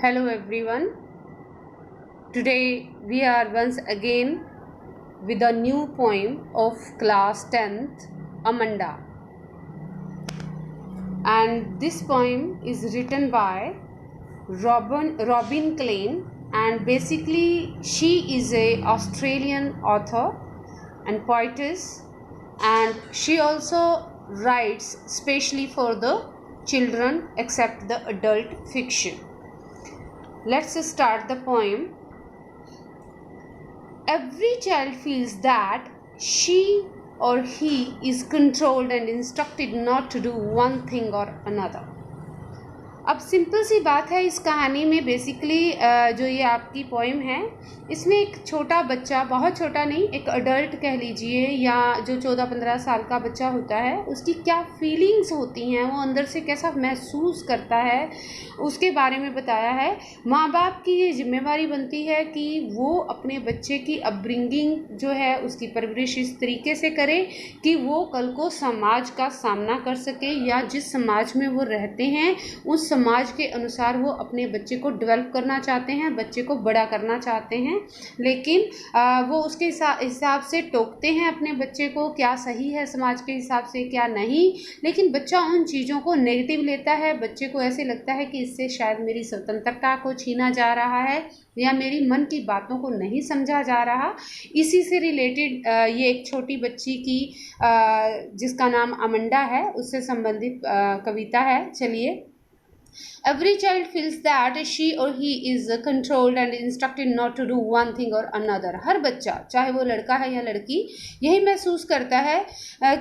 Hello everyone. Today we are once again with a new poem of class 10th, Amanda. And this poem is written by Robin Klein, and basically she is a Australian author and poetess, and she also writes specially for the children except the adult fiction. Let's start the poem. Every child feels that she or he is controlled and instructed not to do one thing or another. अब simple सी बात है इस कहानी में basically जो ये आपकी poem है इसमें एक छोटा बच्चा, बहुत छोटा नहीं, एक अडल्ट कह लीजिए या जो 14-15 साल का बच्चा होता है उसकी क्या फीलिंग्स होती हैं, वो अंदर से कैसा महसूस करता है उसके बारे में बताया है। माँ बाप की ये जिम्मेवारी बनती है कि वो अपने बच्चे की अपब्रिंगिंग जो है उसकी परवरिश इस तरीके से करे कि वो कल को समाज का सामना कर सके या जिस समाज में वो रहते हैं उस समाज के अनुसार वो अपने बच्चे को डेवलप करना चाहते हैं, बच्चे को बड़ा करना चाहते हैं, लेकिन वो उसके हिसाब से टोकते हैं अपने बच्चे को, क्या सही है समाज के हिसाब से क्या नहीं। लेकिन बच्चा उन चीज़ों को नेगेटिव लेता है, बच्चे को ऐसे लगता है कि इससे शायद मेरी स्वतंत्रता को छीना जा रहा है या मेरी मन की बातों को नहीं समझा जा रहा। इसी से रिलेटेड ये एक छोटी बच्ची की जिसका नाम अमंडा है उससे संबंधित कविता है। चलिए। Every child feels that she or he is controlled and instructed not to do one thing or another. हर बच्चा, चाहे वो लड़का है या लड़की, यही महसूस करता है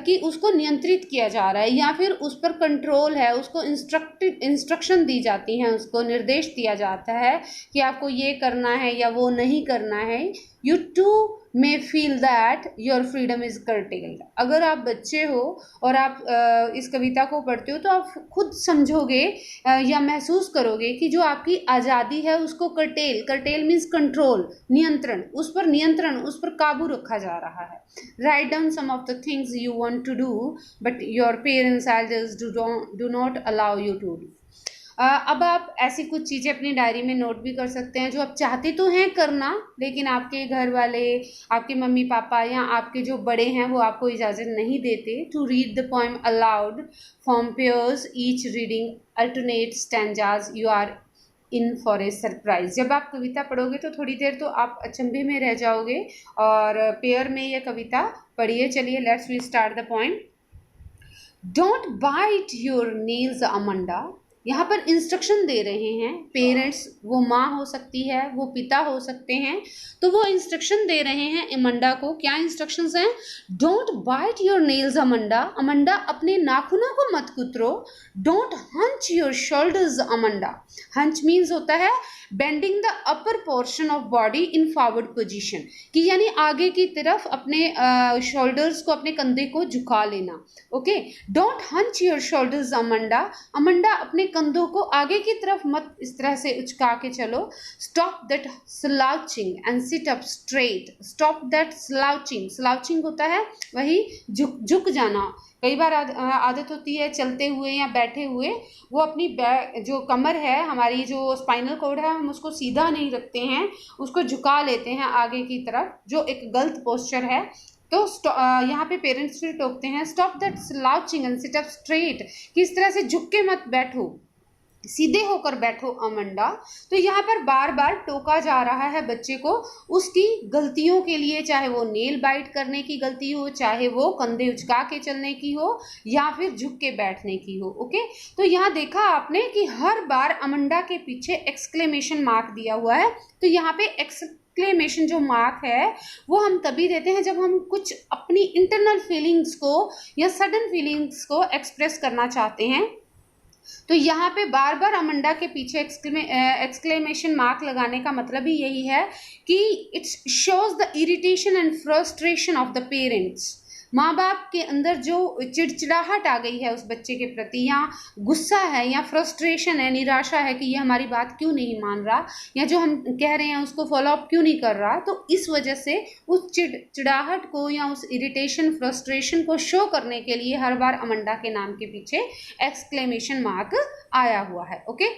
कि उसको नियंत्रित किया जा रहा है या फिर उस पर कंट्रोल है, उसको इंस्ट्रक्शन दी जाती हैं, उसको निर्देश दिया जाता है कि आपको ये करना है या वो नहीं करना है। You too may feel that your freedom is curtailed. अगर आप बच्चे हो और आप इस कविता को पढ़ते हो तो आप खुद समझोगे या महसूस करोगे कि जो आपकी आज़ादी है उसको कर्टेल मीन्स कंट्रोल, नियंत्रण, उस पर काबू रखा जा रहा है। Write down some of the things you want to do but your parents elders do not allow you to do. अब आप ऐसी कुछ चीज़ें अपनी डायरी में नोट भी कर सकते हैं जो आप चाहते तो हैं करना, लेकिन आपके घर वाले, आपके मम्मी पापा या आपके जो बड़े हैं वो आपको इजाज़त नहीं देते। To read the poem aloud from pairs, each reading alternate stanzas, you are in for a surprise. जब आप कविता पढ़ोगे तो थोड़ी देर तो आप अचंभे में रह जाओगे और पेयर में ये कविता पढ़िए। चलिए, let's we start the poem. Don't bite your nails Amanda. यहाँ पर इंस्ट्रक्शन दे रहे हैं पेरेंट्स, वो माँ हो सकती है, वो पिता हो सकते हैं, तो वो इंस्ट्रक्शन दे रहे हैं अमंडा को। क्या इंस्ट्रक्शंस हैं? Don't bite your nails Amanda. Amanda अपने नाखूनों को मत कुतरो। Don't hunch your shoulders Amanda. Hunch means होता है bending the upper portion of body in forward position, कि यानी आगे की तरफ अपने शोल्डर्स को, अपने कंधे को झुका लेना। Okay, don't hunch your shoulders Amanda. Amanda अपने कंधों को आगे की तरफ मत इस तरह से उचका के चलो। Stop that slouching and sit up straight. Stop that slouching. Slouching होता है वही झुक जाना। कई बार आदत होती है चलते हुए या बैठे हुए वो अपनी जो कमर है, हमारी जो स्पाइनल कॉर्ड है, हम उसको सीधा नहीं रखते हैं, उसको झुका लेते हैं आगे की तरफ, जो एक गलत पोस्चर है। तो यहाँ पे पेरेंट्स फिर टोकते हैं, stop that slouching and sit up straight, कि इस तरह से झुक के मत बैठो, सीधे होकर बैठो अमंडा। तो यहाँ पर बार बार टोका जा रहा है बच्चे को उसकी गलतियों के लिए, चाहे वो नेल बाइट करने की गलती हो, चाहे वो कंधे उचका के चलने की हो या फिर झुक के बैठने की हो। ओके, तो यहाँ देखा आपने कि हर बार अमंडा के पीछे एक्सक्लेमेशन मार्क दिया हुआ है। तो यहाँ पे एक्सक्लेमेशन जो मार्क है वो हम तभी देते हैं जब हम कुछ अपनी इंटरनल फीलिंग्स को या सडन फीलिंग्स को एक्सप्रेस करना चाहते हैं। तो यहाँ पे बार बार अमंडा के पीछे एक्सक्लेमेशन मार्क लगाने का मतलब ही यही है कि it's shows the irritation and frustration of the parents. माँ बाप के अंदर जो चिड़चिड़ाहट आ गई है उस बच्चे के प्रति, या गुस्सा है या फ्रस्ट्रेशन है, निराशा है कि ये हमारी बात क्यों नहीं मान रहा या जो हम कह रहे हैं उसको फॉलो अप क्यों नहीं कर रहा, तो इस वजह से उस चिड़चिड़ाहट को या उस इरिटेशन फ्रस्ट्रेशन को शो करने के लिए हर बार अमंडा के नाम के पीछे एक्सक्लेमेशन मार्क आया हुआ है। ओके,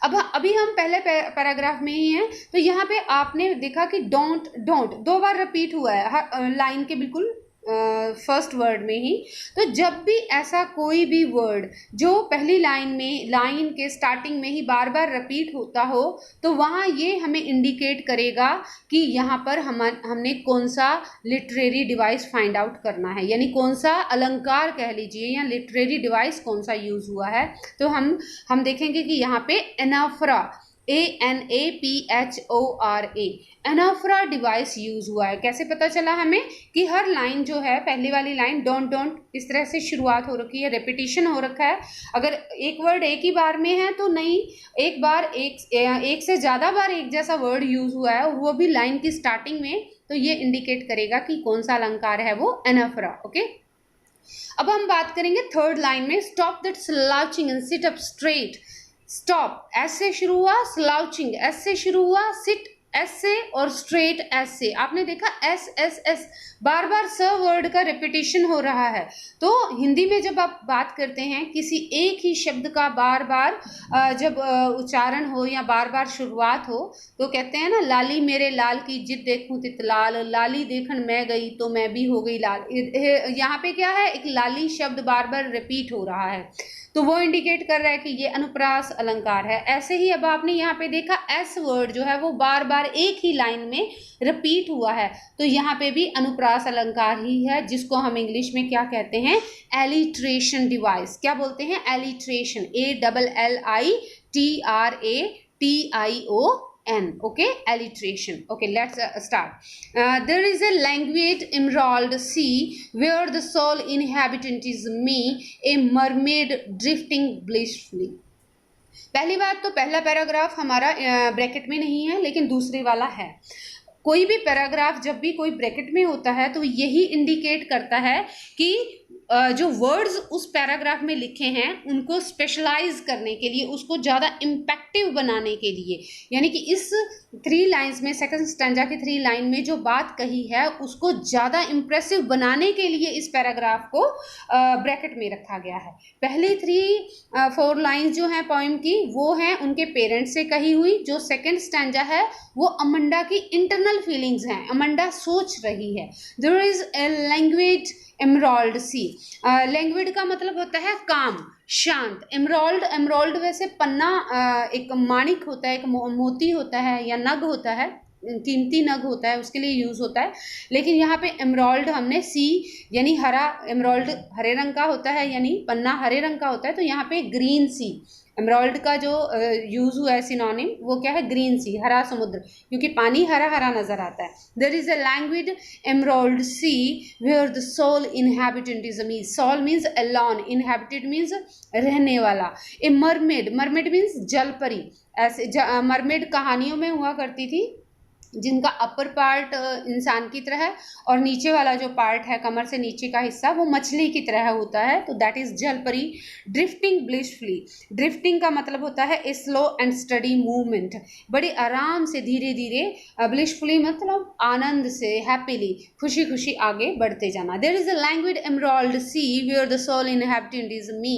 अब अभी हम पहले पैराग्राफ में ही हैं, तो यहाँ पे आपने देखा कि डोंट डोंट 2 बार रिपीट हुआ है लाइन के बिल्कुल फर्स्ट वर्ड में ही। तो जब भी ऐसा कोई भी वर्ड जो पहली लाइन के स्टार्टिंग में ही बार बार रिपीट होता हो, तो वहाँ ये हमें इंडिकेट करेगा कि यहाँ पर हमने कौन सा लिटरेरी डिवाइस फाइंड आउट करना है, यानी कौन सा अलंकार कह लीजिए या लिटरेरी डिवाइस कौन सा यूज हुआ है। तो हम देखेंगे कि यहाँ पे anaphora ANAPHORA anaphora device use हुआ है। कैसे पता चला हमें कि हर लाइन जो है, पहली वाली लाइन डोंट डोंट इस तरह से शुरुआत हो रखी है, रेपिटेशन हो रखा है। अगर एक वर्ड एक ही बार में है तो नहीं, एक से ज़्यादा बार एक जैसा वर्ड यूज हुआ है और वो भी लाइन की स्टार्टिंग में, तो ये इंडिकेट करेगा कि कौन सा अलंकार है वो एनाफोरा। ओके, अब हम बात करेंगे थर्ड लाइन में, stop that slouching and sit up straight. Stop S से शुरू हुआ, स्लाउचिंग एस से शुरू हुआ, सिट एस से और स्ट्रेट एस से। आपने देखा एस एस एस बार बार स वर्ड का रिपीटेशन हो रहा है। तो हिंदी में जब आप बात करते हैं किसी एक ही शब्द का बार बार जब उच्चारण हो या बार बार शुरुआत हो, तो कहते हैं ना, लाली मेरे लाल की जिद देखूं तित लाल, लाली देखन मैं गई तो मैं भी हो गई लाल। यहाँ पे क्या है, एक लाली शब्द बार बार रिपीट हो रहा है, तो वो इंडिकेट कर रहा है कि ये अनुप्रास अलंकार है। ऐसे ही अब आपने यहाँ पे देखा एस वर्ड जो है वो बार बार एक ही लाइन में रिपीट हुआ है, तो यहाँ पे भी अनुप्रास अलंकार ही है, जिसको हम इंग्लिश में क्या कहते हैं, एलिट्रेशन डिवाइस। क्या बोलते हैं, alliteration, ALLITRATION. Okay, alliteration. Okay, let's start. There is a languid emerald sea where the sole inhabitant is me, a mermaid drifting blissfully. पहली बात तो पहला पैराग्राफ हमारा ब्रैकेट में नहीं है, लेकिन दूसरे वाला है। कोई भी पैराग्राफ जब भी कोई ब्रैकेट में होता है तो यही इंडिकेट करता है कि जो वर्ड्स उस पैराग्राफ में लिखे हैं उनको स्पेशलाइज करने के लिए, उसको ज़्यादा इम्पैक्टिव बनाने के लिए, यानी कि इस 3 लाइन्स में, सेकंड स्टैंजा की 3 लाइन में जो बात कही है उसको ज़्यादा इम्प्रेसिव बनाने के लिए इस पैराग्राफ को ब्रैकेट में रखा गया है। पहली 4 लाइन्स जो हैं पोएम की, वो हैं उनके पेरेंट्स से कही हुई। जो सेकंड स्टैंजा है वो अमंडा की इंटरनल फीलिंग्स हैं, अमंडा सोच रही है। There is a language emerald sea. Language का मतलब होता है काम, शांत। एमराल्ड वैसे पन्ना एक माणिक होता है, एक मोती होता है या नग होता है, कीमती नग होता है, उसके लिए यूज होता है। लेकिन यहाँ पे एमराल्ड हमने सी यानी हरा, एमराल्ड हरे रंग का होता है, यानी पन्ना हरे रंग का होता है, तो यहाँ पे ग्रीन सी एमराल्ड का जो यूज हुआ है सिनोनिम, वो क्या है, ग्रीन सी, हरा समुद्र, क्योंकि पानी हरा हरा नजर आता है। There is a language emerald sea where the sole inhabitant is me. Sole means alone, inhabited means रहने वाला। ए मरमेड, मरमेड मीन्स जलपरी। ऐसे मरमेड कहानियों में हुआ करती थी, जिनका अपर पार्ट इंसान की तरह है और नीचे वाला जो पार्ट है, कमर से नीचे का हिस्सा, वो मछली की तरह होता है, तो दैट इज जलपरी। ड्रिफ्टिंग ब्लिसफुली, ड्रिफ्टिंग का मतलब होता है a slow and study movement, बड़े आराम से धीरे धीरे, ब्लिसफुली मतलब आनंद से, हैप्पीली, खुशी खुशी आगे बढ़ते जाना। There is a language emerald sea where the sole inhabitant is me,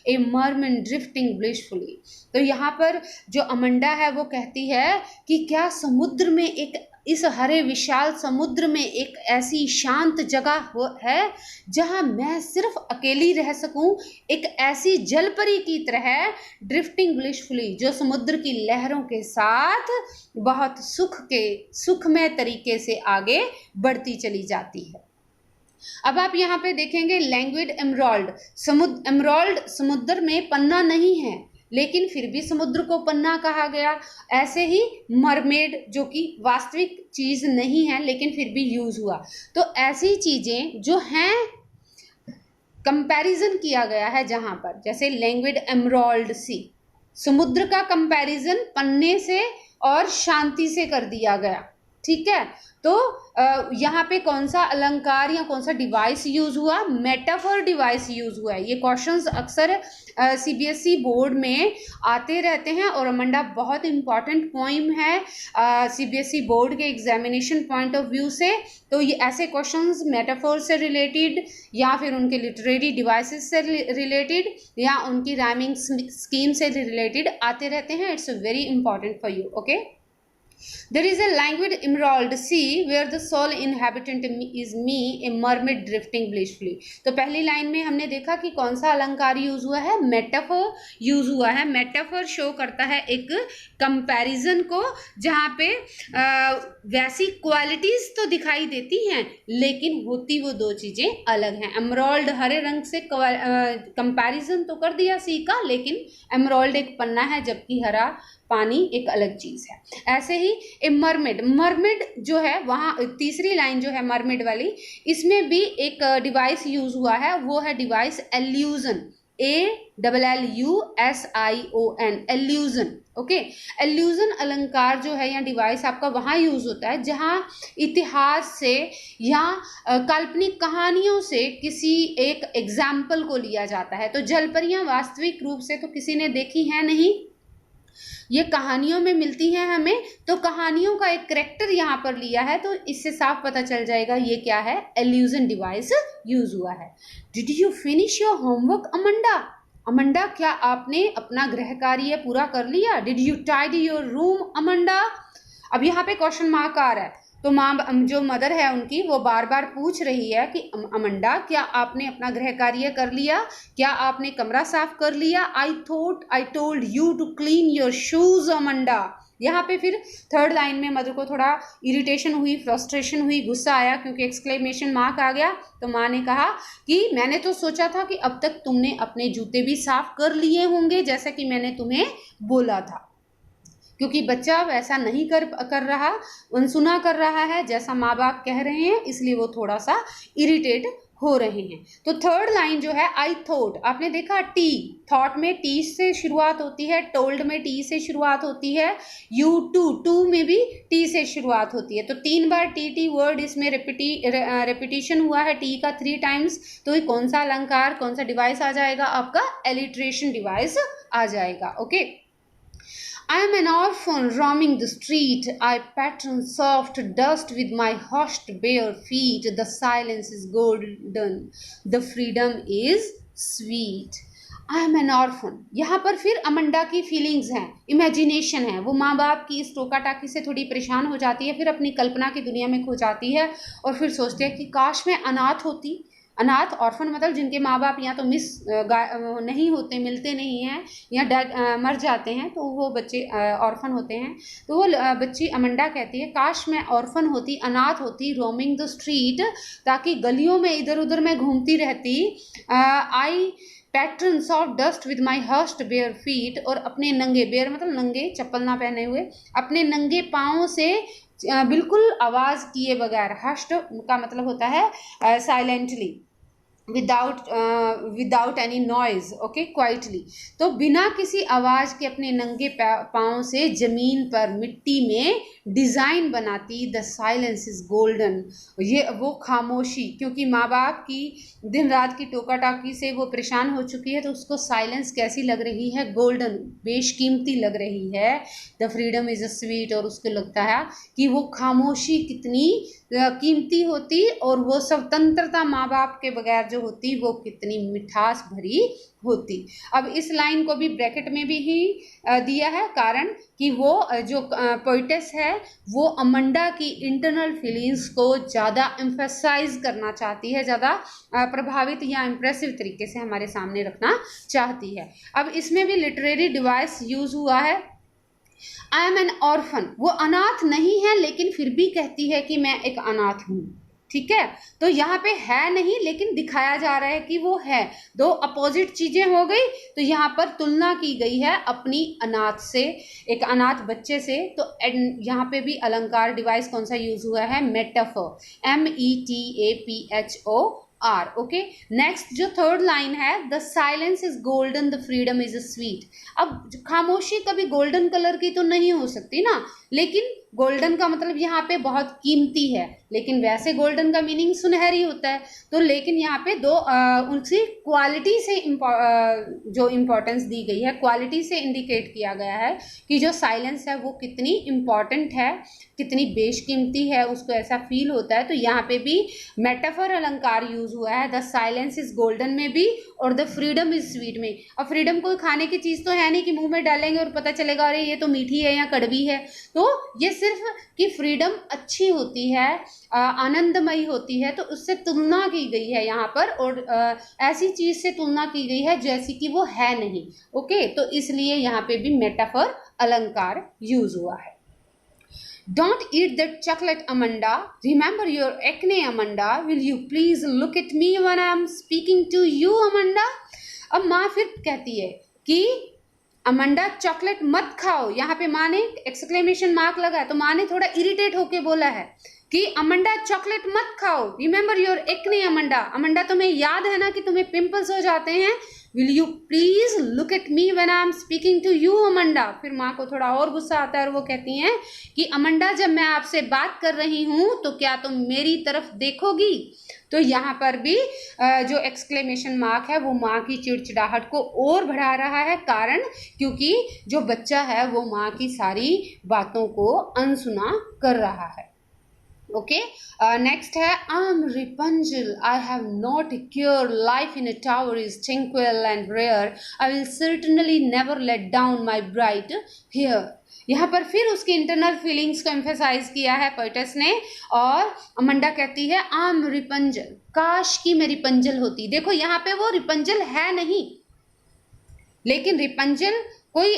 a mermaid drifting blissfully. तो यहाँ पर जो अमंडा है वो कहती है कि क्या समुद्र में इस हरे विशाल समुद्र में एक ऐसी शांत जगह है जहाँ मैं सिर्फ अकेली रह सकूं, एक ऐसी जलपरी की तरह, ड्रिफ्टिंग ब्लिसफुली, जो समुद्र की लहरों के साथ बहुत सुखमय तरीके से आगे बढ़ती चली जाती है। अब आप यहाँ पे देखेंगे लैंग्वेज एमराल्ड, एमराल्ड समुद्र में पन्ना नहीं है, लेकिन फिर भी समुद्र को पन्ना कहा गया। ऐसे ही मरमेड, जो कि वास्तविक चीज नहीं है लेकिन फिर भी यूज हुआ। तो ऐसी चीजें जो हैं कंपैरिजन किया गया है जहां पर, जैसे लैंग्वेज एमराल्ड सी, समुद्र का कंपैरिजन पन्ने से और शांति से कर दिया गया। ठीक है। तो यहाँ पे कौन सा अलंकार या कौन सा डिवाइस यूज हुआ, मेटाफर डिवाइस यूज हुआ है। ये क्वेश्चंस अक्सर सीबीएसई बोर्ड में आते रहते हैं और अमंडा बहुत इंपॉर्टेंट पोइम है सीबीएसई बोर्ड के एग्जामिनेशन पॉइंट ऑफ व्यू से। तो ये ऐसे क्वेश्चंस मेटाफर से रिलेटेड या फिर उनके लिटरेरी डिवाइसेस से रिलेटेड या उनकी राइमिंग स्कीम से रिलेटेड आते रहते हैं। It's very important for you. Okay, there is a languid emerald sea where the sole inhabitant is me, a mermaid drifting blissfully। तो पहली लाइन में हमने देखा कि कौन सा अलंकार यूज हुआ है, मेटाफर यूज हुआ है। मेटाफर शो करता है एक कंपैरिजन को, जहाँ पे वैसी क्वालिटीज तो दिखाई देती हैं लेकिन होती वो दो चीजें अलग हैं। एमराल्ड हरे रंग से कंपैरिजन तो कर दिया सी का, लेकिन एमराल्ड एक पन्ना है जबकि हरा पानी एक अलग चीज है। ऐसे ही ए मरमेड, मरमेड जो है वहाँ तीसरी लाइन जो है मरमेड वाली, इसमें भी एक डिवाइस यूज हुआ है, वो है device allusion, ALLUSION, allusion. Okay, allusion अलंकार जो है या डिवाइस आपका वहाँ यूज होता है जहाँ इतिहास से या काल्पनिक कहानियों से किसी एक एग्जाम्पल को लिया जाता है। तो जलपरियां वास्तविक रूप से तो किसी ने देखी है नहीं, ये कहानियों में मिलती हैं हमें, तो कहानियों का एक करेक्टर यहाँ पर लिया है, तो इससे साफ पता चल जाएगा ये क्या है, एल्यूजन डिवाइस यूज हुआ है। Did you finish your homework Amanda, Amanda क्या आपने अपना गृह कार्य पूरा कर लिया। Did you tidy your room Amanda. अब यहाँ पे क्वेश्चन मार्क आ रहा है, तो माँ जो मदर है उनकी वो बार बार पूछ रही है कि अमंडा क्या आपने अपना गृह कार्य कर लिया, क्या आपने कमरा साफ कर लिया। I thought I told you to clean your shoes Amanda. यहाँ पे फिर थर्ड लाइन में मदर को थोड़ा इरिटेशन हुई, फ्रस्ट्रेशन हुई, गुस्सा आया क्योंकि एक्सक्लेमेशन मार्क आ गया। तो माँ ने कहा कि मैंने तो सोचा था कि अब तक तुमने अपने जूते भी साफ कर लिए होंगे जैसा कि मैंने तुम्हें बोला था, क्योंकि बच्चा वैसा नहीं कर रहा, अनसुना कर रहा है जैसा माँ बाप कह रहे हैं, इसलिए वो थोड़ा सा इरिटेट हो रहे हैं। तो थर्ड लाइन जो है आई थॉट, आपने देखा टी, थॉट में टी से शुरुआत होती है, टोल्ड में टी से शुरुआत होती है, यू टू में भी टी से शुरुआत होती है। तो 3 बार टी वर्ड इसमें रेपिटेशन हुआ है टी का 3 टाइम्स। तो ये कौन सा अलंकार, कौन सा डिवाइस आ जाएगा, आपका एलिट्रेशन डिवाइस आ जाएगा। Okay, I am an orphan roaming the street. I pattern soft dust with my hushed bare feet. The silence is golden. The freedom is sweet. I am an orphan. यहाँ पर फिर Amanda की feelings हैं, imagination है। वो माँ बाप की इस टोका टाकी से थोड़ी परेशान हो जाती है, फिर अपनी कल्पना की दुनिया में खो जाती है और फिर सोचती है कि काश मैं अनाथ होती। अनाथ, ऑर्फन मतलब जिनके माँ बाप या तो नहीं होते, मिलते नहीं हैं या मर जाते हैं, तो वो बच्चे ऑर्फन होते हैं। तो वो बच्ची अमंडा कहती है काश मैं ऑर्फन होती, अनाथ होती, रोमिंग द स्ट्रीट, ताकि गलियों में इधर उधर मैं घूमती रहती। I patterns of dust with my hurt bare feet, और अपने नंगे, बेयर मतलब नंगे, चप्पल ना पहने हुए, अपने नंगे पाँव से बिल्कुल आवाज़ किए बगैर, हर्स्ट का मतलब होता है silently, without any noise, okay, quietly. तो बिना किसी आवाज़ के अपने नंगे पाँव से जमीन पर मिट्टी में डिज़ाइन बनाती। द साइलेंस इज गोल्डन, ये वो खामोशी, क्योंकि माँ बाप की दिन रात की टोका टाकी से वो परेशान हो चुकी है, तो उसको साइलेंस कैसी लग रही है, गोल्डन, बेशकीमती लग रही है। The freedom is a sweet, और उसको लगता है कि वो खामोशी कितनी कीमती होती और वो स्वतंत्रता माँ बाप के बगैर जो होती वो कितनी मिठास भरी होती। अब इस लाइन को भी ब्रैकेट में भी ही दिया है, कारण कि वो जो पोइटेस है वो अमंडा की इंटरनल फीलिंग्स को ज़्यादा एम्फेसाइज करना चाहती है, ज़्यादा प्रभावित या इम्प्रेसिव तरीके से हमारे सामने रखना चाहती है। अब इसमें भी लिटरेरी डिवाइस यूज हुआ है। आई एम एन ऑर्फन, वो अनाथ नहीं है लेकिन फिर भी कहती है कि मैं एक अनाथ हूँ, ठीक है। तो यहाँ पे है नहीं लेकिन दिखाया जा रहा है कि वो है, दो अपोजिट चीजें हो गई। तो यहाँ पर तुलना की गई है अपनी अनाथ से, एक अनाथ बच्चे से। तो यहाँ पे भी अलंकार डिवाइस कौन सा यूज हुआ है, metaphor, METAPHO, R. Okay, next जो थर्ड लाइन है, the silence is golden, the freedom is sweet. अब खामोशी कभी गोल्डन कलर की तो नहीं हो सकती ना, लेकिन गोल्डन का मतलब यहाँ पे बहुत कीमती है, लेकिन वैसे गोल्डन का मीनिंग सुनहरी होता है। तो लेकिन यहाँ पे दो उनकी क्वालिटी से जो इम्पोर्टेंस दी गई है, क्वालिटी से इंडिकेट किया गया है कि जो साइलेंस है वो कितनी इम्पॉर्टेंट है, कितनी बेशकीमती है, उसको ऐसा फील होता है। तो यहाँ पे भी मेटाफर अलंकार यूज हुआ है, द साइलेंस इज गोल्डन में भी और द फ्रीडम इज स्वीट में। अब फ्रीडम कोई खाने की चीज़ तो है नहीं कि मुंह में डालेंगे और पता चलेगा अरे ये तो मीठी है या कड़वी है। तो ये सिर्फ कि फ्रीडम अच्छी होती है, आनंदमयी होती है, तो उससे तुलना की गई है यहाँ पर, और ऐसी चीज़ से तुलना की गई है जैसी कि वो है नहीं। ओके, तो इसलिए यहाँ पे भी मेटाफर अलंकार यूज हुआ है। Don't eat that chocolate, Amanda. Remember your acne, Amanda. Will you please look at me when I am speaking to you, Amanda? अब माँ फिर कहती है कि अमंडा चॉकलेट मत खाओ। यहाँ पे माँ ने एक्सक्लेमेशन मार्क लगा है, तो माँ ने थोड़ा इरिटेट होके बोला है कि अमंडा चॉकलेट मत खाओ। Remember your acne, Amanda. Amanda, तुम्हें याद है ना कि तुम्हें पिंपल्स हो जाते हैं। Will you please look at me when I am speaking to you, Amanda. फिर माँ को थोड़ा और गुस्सा आता है और वो कहती हैं कि अमंडा, जब मैं आपसे बात कर रही हूँ तो क्या तुम मेरी तरफ देखोगी। तो यहाँ पर भी जो एक्सक्लेमेशन मार्क है वो माँ की चिड़चिड़ाहट को और बढ़ा रहा है, कारण क्योंकि जो बच्चा है वो माँ की सारी बातों को अनसुना कर रहा है। ओके, नेक्स्ट है Rapunzel, I have not care, life in a tower is tranquil and rare, I will certainly never let down my bright hair। यहाँ पर फिर उसकी इंटरनल फीलिंग्स को एम्फेसाइज किया है पोएटस ने, और अमंडा कहती है Rapunzel, काश की मैं रिपंजल होती। देखो यहाँ पे वो रिपंजल है नहीं, लेकिन रिपंजल कोई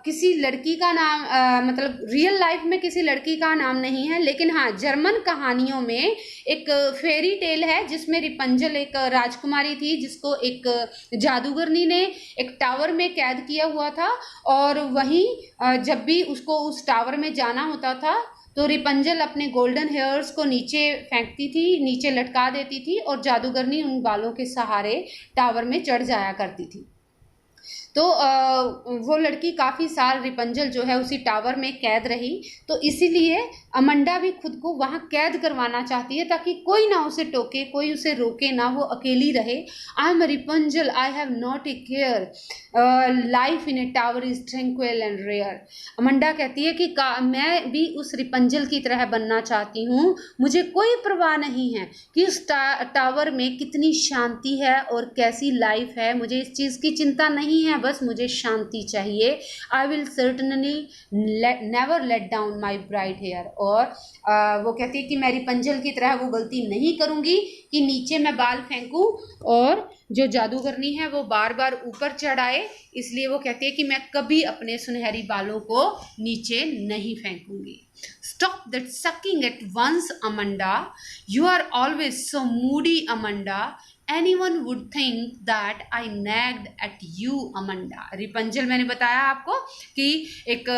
किसी लड़की का नाम, मतलब रियल लाइफ में किसी लड़की का नाम नहीं है, लेकिन हाँ जर्मन कहानियों में एक फेरी टेल है जिसमें रिपंजल एक राजकुमारी थी जिसको एक जादूगरनी ने एक टावर में कैद किया हुआ था, और वहीं जब भी उसको उस टावर में जाना होता था तो रिपंजल अपने गोल्डन हेयर्स को नीचे फेंकती थी, नीचे लटका देती थी, और जादूगरनी उन बालों के सहारे टावर में चढ़ जाया करती थी। तो वो लड़की काफ़ी साल रिपंजल जो है उसी टावर में कैद रही, तो इसीलिए अमंडा भी खुद को वहाँ कैद करवाना चाहती है ताकि कोई ना उसे टोके, कोई उसे रोके ना, वो अकेली रहे। I am Rapunzel, I have not a care, life in a tower is tranquil and rare. Amanda कहती है कि मैं भी उस रिपंजल की तरह बनना चाहती हूँ, मुझे कोई परवाह नहीं है कि उस टावर में कितनी शांति है और कैसी लाइफ है, मुझे इस चीज़ की चिंता नहीं है, बस मुझे शांति चाहिए। I will certainly never let down my bright hair. और वो कहती है कि मैं रिपंजल की तरह वो गलती नहीं करूँगी कि नीचे मैं बाल फेंकूँ और जो जादूगरनी है वो बार बार ऊपर चढ़ आए, इसलिए वो कहती है कि मैं कभी अपने सुनहरी बालों को नीचे नहीं फेंकूंगी। Stop that sucking at once, Amanda. You are always so moody, Amanda. Anyone would think that I nagged at you, Amanda. रिपंजल मैंने बताया आपको कि एक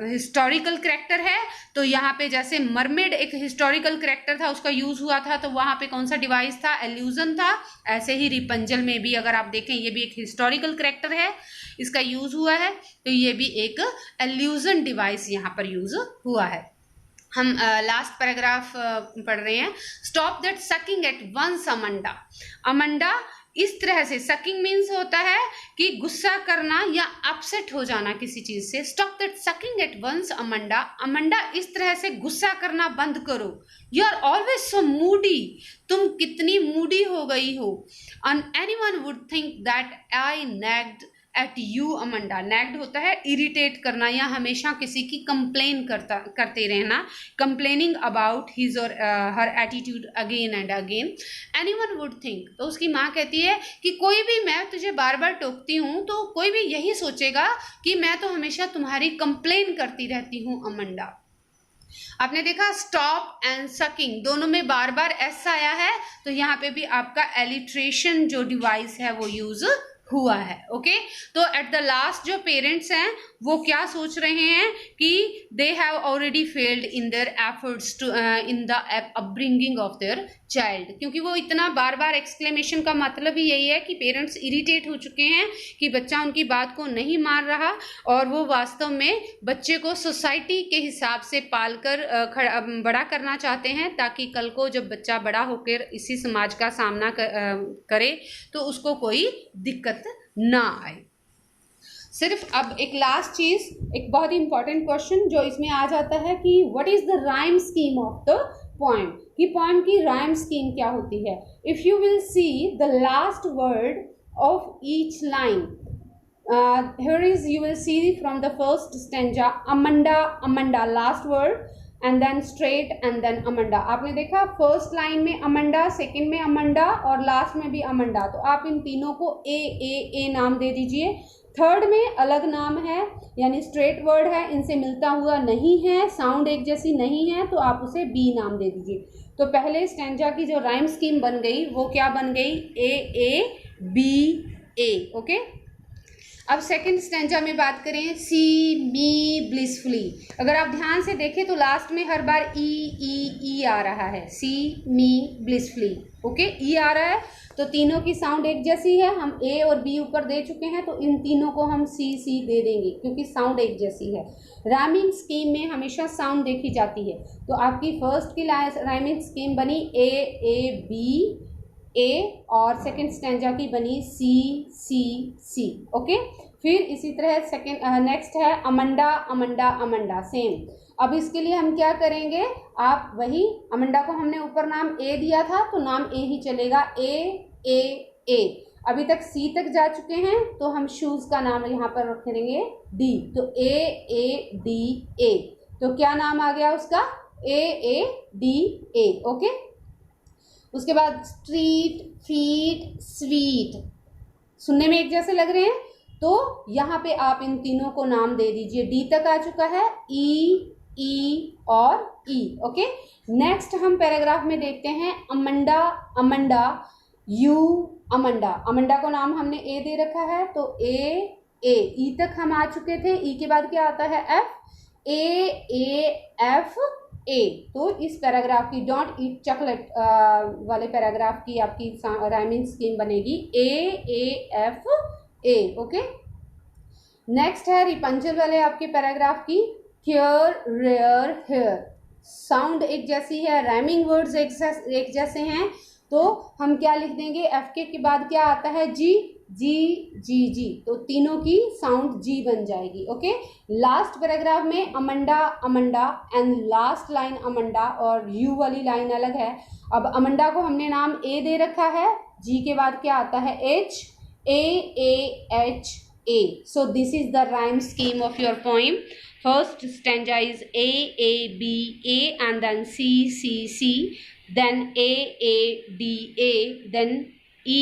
हिस्टोरिकल कैरेक्टर है, तो यहाँ पे जैसे मरमेड एक हिस्टोरिकल कैरेक्टर था, उसका यूज हुआ था, तो वहाँ पे कौन सा डिवाइस था, एल्यूजन था। ऐसे ही रिपंजल में भी अगर आप देखें, ये भी एक हिस्टोरिकल कैरेक्टर है, इसका यूज हुआ है, तो ये भी एक एल्यूजन डिवाइस यहाँ पर यूज हुआ है। हम लास्ट पैराग्राफ पढ़ रहे हैं। Stop that sucking at once, Amanda. Amanda, इस तरह से, सकिंग मीन्स होता है कि गुस्सा करना या अपसेट हो जाना किसी चीज से। Stop that sucking at once, Amanda. Amanda, इस तरह से गुस्सा करना बंद करो। You are always so moody, तुम कितनी मूडी हो गई हो। And anyone would think that I nagged at you, Amanda. Nagged होता है इरिटेट करना या हमेशा किसी की कंप्लेन करते रहना, कंप्लेनिंग अबाउट हिज और her attitude again and again. Anyone would think, तो उसकी माँ कहती है कि कोई भी, मैं तुझे बार बार टोकती हूँ तो कोई भी यही सोचेगा कि मैं तो हमेशा तुम्हारी कंप्लेन करती रहती हूँ, अमंडा। आपने देखा स्टॉप एंड सकिंग दोनों में बार बार एस आया है, तो यहाँ पे भी आपका एलिट्रेशन जो डिवाइस है वो यूज हुआ है। ओके, तो एट द लास्ट जो पेरेंट्स हैं वो क्या सोच रहे हैं कि they have already failed in their efforts to in the upbringing of their child, क्योंकि वो इतना बार बार एक्सक्लेमेशन का मतलब ही यही है कि पेरेंट्स इरिटेट हो चुके हैं कि बच्चा उनकी बात को नहीं मान रहा और वो वास्तव में बच्चे को सोसाइटी के हिसाब से पालकर बड़ा करना चाहते हैं, ताकि कल को जब बच्चा बड़ा होकर इसी समाज का सामना करे तो उसको कोई दिक्कत ना आए। सिर्फ अब एक लास्ट चीज, एक बहुत ही इंपॉर्टेंट क्वेश्चन जो इसमें आ जाता है कि what is the rhyme scheme of the poem, कि पोएम की राइम स्कीम क्या होती है। If you will see the last word of each line, here is you will see from the first stanza amanda amanda last word and then straight and then amanda। आपने देखा first line में Amanda, second में Amanda और last में भी Amanda, तो आप इन तीनों को ए नाम दे दीजिए। थर्ड में अलग नाम है, यानी स्ट्रेट वर्ड है, इनसे मिलता हुआ नहीं है, साउंड एक जैसी नहीं है, तो आप उसे बी नाम दे दीजिए। तो पहले स्टैंजा की जो राइम स्कीम बन गई वो क्या बन गई, ए बी ए। ओके, अब सेकंड स्टैंजा में बात करें, सी मी ब्लिसफुली। अगर आप ध्यान से देखें तो लास्ट में हर बार ई आ रहा है, सी मी ब्लिसफुली। ओके, ई आ रहा है तो तीनों की साउंड एक जैसी है, हम ए और बी ऊपर दे चुके हैं तो इन तीनों को हम सी दे देंगे क्योंकि साउंड एक जैसी है। राइमिंग स्कीम में हमेशा साउंड देखी जाती है, तो आपकी फर्स्ट की राइमिंग स्कीम बनी ए बी ए और सेकंड स्टैंजा की बनी सी। ओके, फिर इसी तरह सेकंड नेक्स्ट है अमंडा अमंडा अमंडा, सेम। अब इसके लिए हम क्या करेंगे, आप वही अमंडा को हमने ऊपर नाम ए दिया था तो नाम ए ही चलेगा, ए। अभी तक सी तक जा चुके हैं तो हम शूज का नाम यहाँ पर रख देंगे डी, तो ए डी ए, तो क्या नाम आ गया उसका, ए डी ए। ओके, उसके बाद स्ट्रीट फीट स्वीट, सुनने में एक जैसे लग रहे हैं तो यहाँ पे आप इन तीनों को नाम दे दीजिए। डी तक आ चुका है, ई और ई। ओके, नेक्स्ट हम पैराग्राफ में देखते हैं Amanda Amanda you Amanda. Amanda को नाम हमने ए दे रखा है तो ई तक हम आ चुके थे। ई के बाद क्या आता है, एफ, एफ ए। तो इस पैराग्राफ की डोंट ईट चॉकलेट वाले पैराग्राफ की आपकी राइमिंग स्कीम बनेगी एफ ए। ओके, नेक्स्ट है रिपंजल वाले आपके पैराग्राफ की हियर रेयर हेयर, साउंड एक जैसी है, राइमिंग वर्ड्स एक जैसे हैं, तो हम क्या लिख देंगे, एफ के बाद क्या आता है, जी, तो तीनों की साउंड जी बन जाएगी। ओके, लास्ट पैराग्राफ में Amanda Amanda and last line Amanda और यू वाली लाइन अलग है। अब अमंडा को हमने नाम ए दे रखा है, जी के बाद क्या आता है, H, H A. So this is the rhyme scheme of your poem. First stanza is A, B, A, and then C, then A, D, A, then E,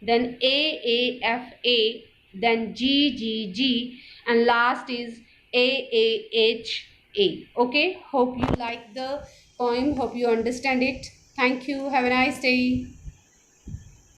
then A, F, A, then G, and last is A, H, A. Okay, hope you like the poem, hope you understand it. Thank you, have a nice day.